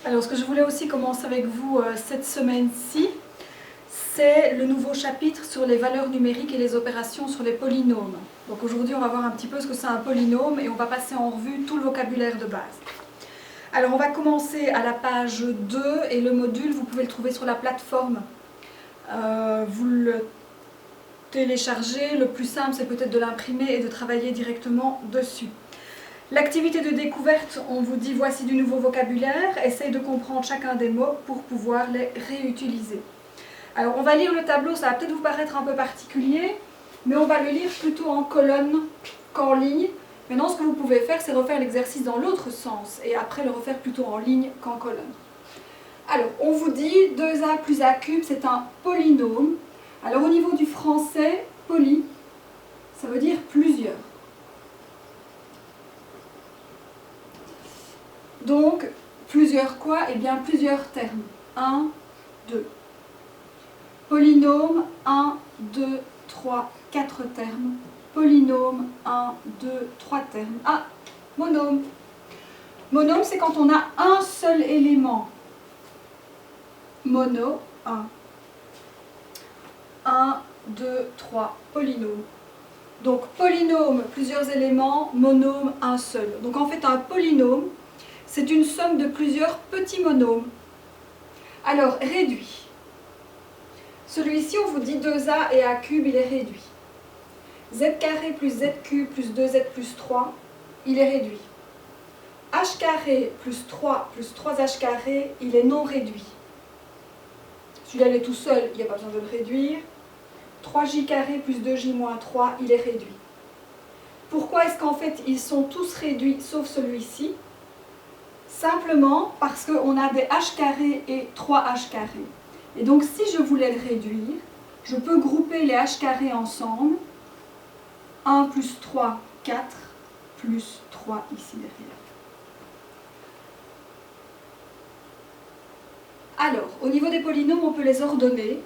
Alors, ce que je voulais aussi commencer avec vous cette semaine-ci, c'est le nouveau chapitre sur les valeurs numériques et les opérations sur les polynômes. Donc aujourd'hui, on va voir un petit peu ce que c'est un polynôme et on va passer en revue tout le vocabulaire de base. Alors, on va commencer à la page 2 et le module, vous pouvez le trouver sur la plateforme. Vous le téléchargez, le plus simple, c'est peut-être de l'imprimer et de travailler directement dessus. L'activité de découverte, on vous dit voici du nouveau vocabulaire, essaye de comprendre chacun des mots pour pouvoir les réutiliser. Alors on va lire le tableau, ça va peut-être vous paraître un peu particulier, mais on va le lire plutôt en colonne qu'en ligne. Maintenant ce que vous pouvez faire, c'est refaire l'exercice dans l'autre sens et après le refaire plutôt en ligne qu'en colonne. Alors on vous dit 2a plus a cube, c'est un polynôme. Alors au niveau du français, poly, ça veut dire plusieurs. Donc, plusieurs quoi? Eh bien, plusieurs termes. 1, 2. Polynôme, 1, 2, 3, 4 termes. Polynôme, 1, 2, 3 termes. Ah, monôme. Monôme, c'est quand on a un seul élément. Mono, 1. 1, 2, 3, polynôme. Donc, polynôme, plusieurs éléments. Monôme, un seul. Donc, en fait, un polynôme, c'est une somme de plusieurs petits monômes. Alors, réduit. Celui-ci, on vous dit 2a et a cube, il est réduit. Z carré plus Z cube plus 2Z plus 3, il est réduit. H carré plus 3H carré, il est non réduit. Celui-là, il est tout seul, il n'y a pas besoin de le réduire. 3J carré plus 2J moins 3, il est réduit. Pourquoi est-ce qu'en fait, ils sont tous réduits, sauf celui-ci? Simplement parce qu'on a des h carrés et 3h carrés. Et donc si je voulais le réduire, je peux grouper les h carrés ensemble. 1 plus 3, 4, plus 3 ici derrière. Alors, au niveau des polynômes, on peut les ordonner,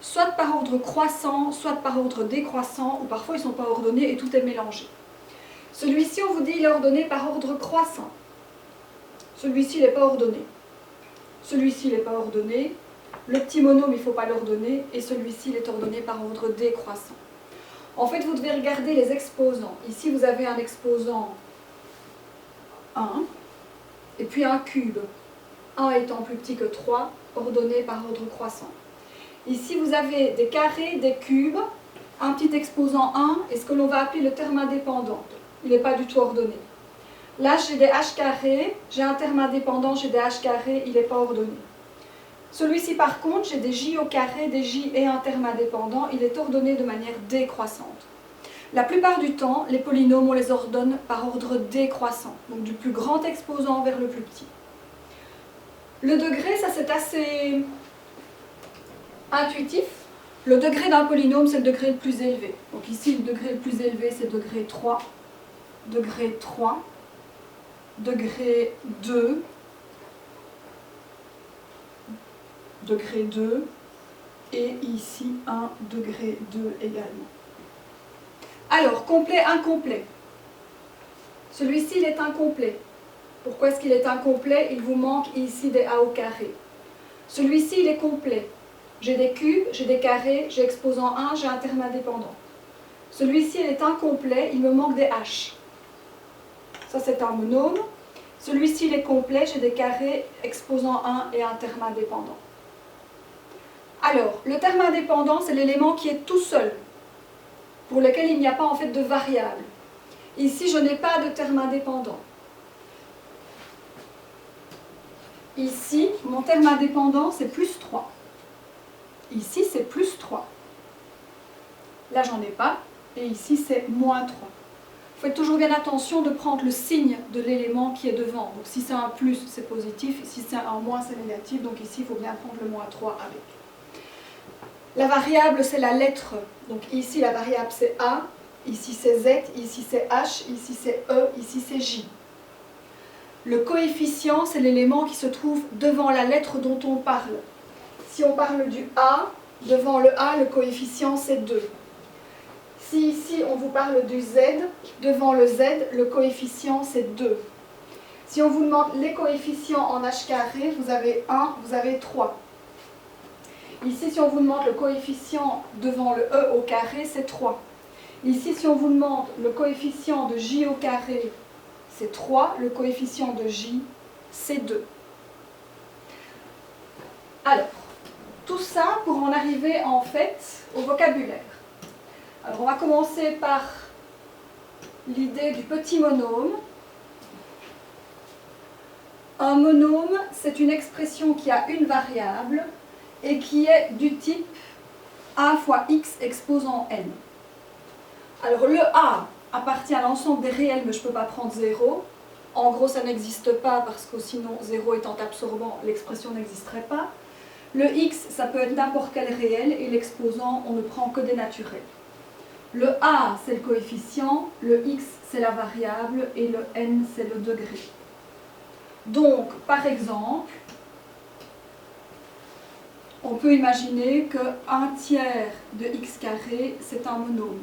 soit par ordre croissant, soit par ordre décroissant, ou parfois ils ne sont pas ordonnés et tout est mélangé. Celui-ci, on vous dit, il est ordonné par ordre croissant. Celui-ci, il n'est pas ordonné. Celui-ci, il n'est pas ordonné. Le petit monôme, il ne faut pas l'ordonner. Et celui-ci, il est ordonné par ordre décroissant. En fait, vous devez regarder les exposants. Ici, vous avez un exposant 1 et puis un cube. 1 étant plus petit que 3, ordonné par ordre croissant. Ici, vous avez des carrés, des cubes, un petit exposant 1 et ce que l'on va appeler le terme indépendant. Il n'est pas du tout ordonné. Là, j'ai des h carrés, j'ai un terme indépendant, j'ai des h carrés, il n'est pas ordonné. Celui-ci, par contre, j'ai des j au carré, des j et un terme indépendant, il est ordonné de manière décroissante. La plupart du temps, les polynômes, on les ordonne par ordre décroissant, donc du plus grand exposant vers le plus petit. Le degré, ça c'est assez intuitif. Le degré d'un polynôme, c'est le degré le plus élevé. Donc ici, le degré le plus élevé, c'est degré 3, degré 3. Degré 2, degré 2, et ici 1 degré 2 également. Alors, complet, incomplet. Celui-ci, il est incomplet. Pourquoi est-ce qu'il est incomplet? Il vous manque ici des a au carré. Celui-ci, il est complet. J'ai des cubes, j'ai des carrés, j'ai exposant 1, j'ai un terme indépendant. Celui-ci, il est incomplet, il me manque des h. Ça, c'est un monôme. Celui-ci, il est complet, j'ai des carrés exposant 1 et un terme indépendant. Alors, le terme indépendant, c'est l'élément qui est tout seul, pour lequel il n'y a pas en fait de variable. Ici, je n'ai pas de terme indépendant. Ici, mon terme indépendant, c'est plus 3. Ici, c'est plus 3. Là, j'en ai pas. Et ici, c'est moins 3. Faites toujours bien attention de prendre le signe de l'élément qui est devant. Donc si c'est un plus, c'est positif. Si c'est un moins, c'est négatif. Donc ici, il faut bien prendre le moins 3 avec. La variable, c'est la lettre. Donc ici, la variable, c'est A. Ici, c'est Z. Ici, c'est H. Ici, c'est E. Ici, c'est J. Le coefficient, c'est l'élément qui se trouve devant la lettre dont on parle. Si on parle du A, devant le A, le coefficient, c'est 2. Si ici on vous parle du Z, devant le Z, le coefficient c'est 2. Si on vous demande les coefficients en h carré, vous avez 1, vous avez 3. Ici, si on vous demande le coefficient devant le e au carré, c'est 3. Ici, si on vous demande le coefficient de j au carré, c'est 3. Le coefficient de j, c'est 2. Alors, tout ça pour en arriver en fait au vocabulaire. Alors, on va commencer par l'idée du petit monôme. Un monôme, c'est une expression qui a une variable et qui est du type a fois x exposant n. Alors le a appartient à l'ensemble des réels, mais je ne peux pas prendre 0. En gros, ça n'existe pas parce que sinon 0 étant absorbant, l'expression n'existerait pas. Le x, ça peut être n'importe quel réel et l'exposant, on ne prend que des naturels. Le a, c'est le coefficient, le x, c'est la variable et le n, c'est le degré. Donc, par exemple, on peut imaginer que 1/3 de x carré, c'est un monôme.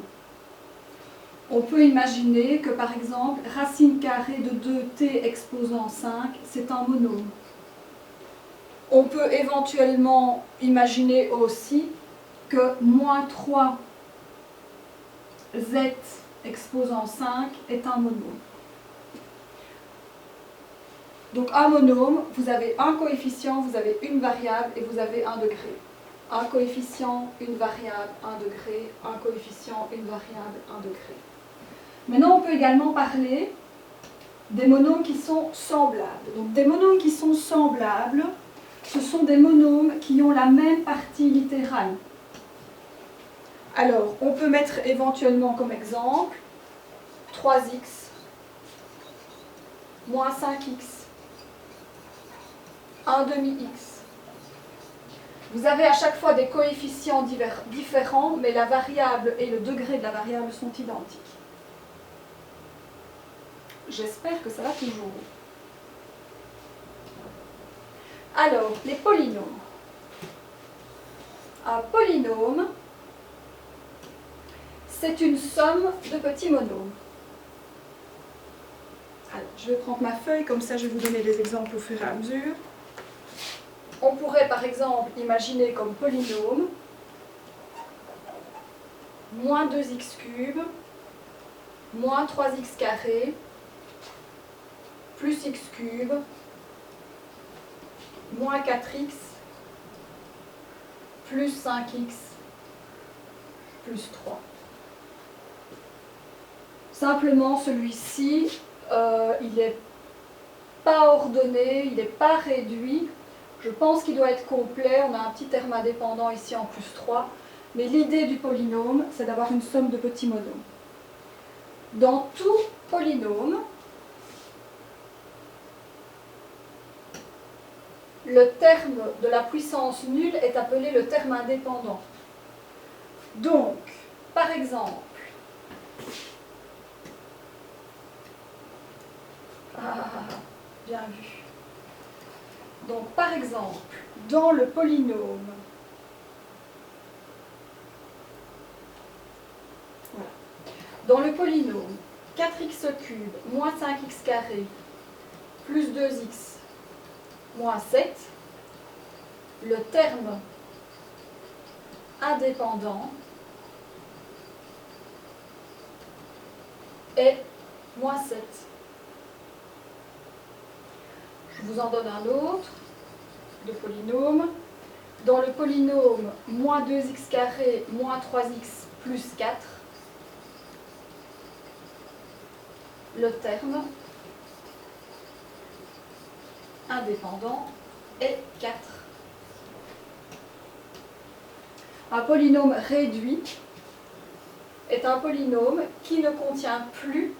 On peut imaginer que, par exemple, racine carrée de 2t exposant 5, c'est un monôme. On peut éventuellement imaginer aussi que moins 3 z exposant 5 est un monôme. Donc un monôme, vous avez un coefficient, vous avez une variable et vous avez un degré. Un coefficient, une variable, un degré, un coefficient, une variable, un degré. Maintenant, on peut également parler des monômes qui sont semblables. Donc des monômes qui sont semblables, ce sont des monômes qui ont la même partie littérale. Alors, on peut mettre éventuellement comme exemple 3x moins 5x. 1 demi-x. Vous avez à chaque fois des coefficients différents, mais la variable et le degré de la variable sont identiques. J'espère que ça va toujours. Alors, les polynômes. Un polynôme, c'est une somme de petits monômes. Alors, je vais prendre ma feuille, comme ça je vais vous donner des exemples au fur et à mesure. On pourrait par exemple imaginer comme polynôme moins 2x cube, moins 3x carré, plus x cube, moins 4x, plus 5x, plus 3. Simplement celui-ci, il n'est pas ordonné, il n'est pas réduit. Je pense qu'il doit être complet, on a un petit terme indépendant ici en plus 3, mais l'idée du polynôme, c'est d'avoir une somme de petits monômes. Dans tout polynôme, le terme de la puissance nulle est appelé le terme indépendant. Donc, par exemple, bien vu. Donc, par exemple, dans le polynôme, voilà. Dans le polynôme 4x cube moins 5x carré plus 2x moins 7, le terme indépendant est moins 7. Je vous en donne un autre de polynôme. Dans le polynôme moins 2x carré moins 3x plus 4, le terme indépendant est 4. Un polynôme réduit est un polynôme qui ne contient plus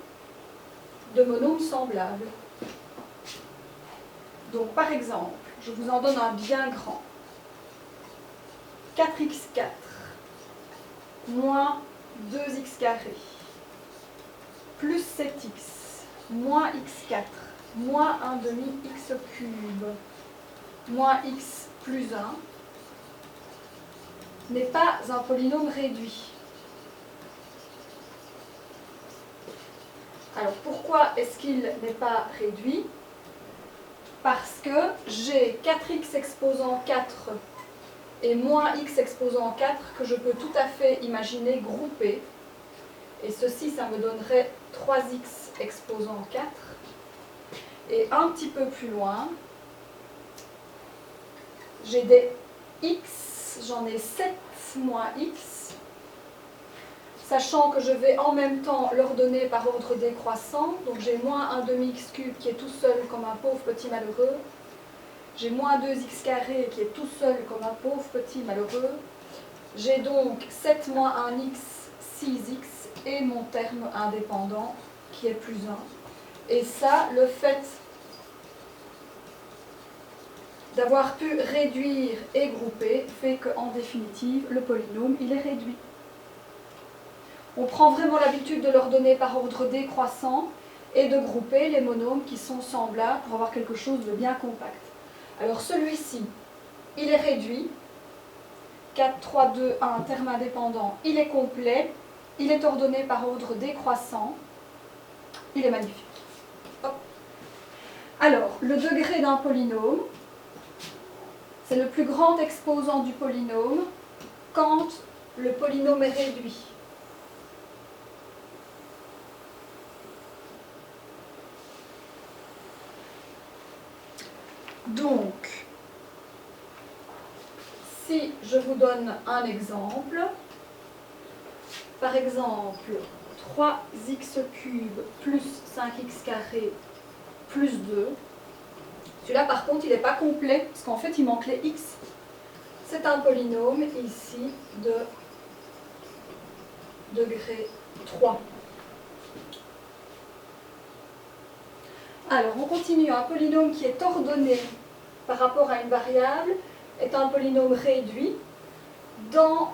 de monômes semblables. Donc par exemple, je vous en donne un bien grand. 4x4 moins 2x carré plus 7x moins x4 moins 1 demi x cube moins x plus 1 n'est pas un polynôme réduit. Alors pourquoi est-ce qu'il n'est pas réduit? Parce que j'ai 4x exposant 4 et moins x exposant 4 que je peux tout à fait imaginer grouper. Et ceci, ça me donnerait 3x exposant 4. Et un petit peu plus loin, j'ai des x, j'en ai 7 moins x, sachant que je vais en même temps leur donner par ordre décroissant. Donc j'ai moins 1 demi x cube qui est tout seul comme un pauvre petit malheureux. J'ai moins 2x carré qui est tout seul comme un pauvre petit malheureux. J'ai donc 7 moins 1x, 6x et mon terme indépendant qui est plus 1. Et ça, le fait d'avoir pu réduire et grouper fait qu'en définitive, le polynôme, il est réduit. On prend vraiment l'habitude de leur donner par ordre décroissant et de grouper les monômes qui sont semblables pour avoir quelque chose de bien compact. Alors celui-ci, il est réduit. 4, 3, 2, 1, terme indépendant, il est complet. Il est ordonné par ordre décroissant. Il est magnifique. Hop. Alors, le degré d'un polynôme, c'est le plus grand exposant du polynôme quand le polynôme est réduit. Donc, si je vous donne un exemple, par exemple 3x cube plus 5x carré plus 2, celui-là par contre il n'est pas complet parce qu'en fait il manque les x. C'est un polynôme ici de degré 3. Alors on continue, un polynôme qui est ordonné par rapport à une variable est un polynôme réduit dans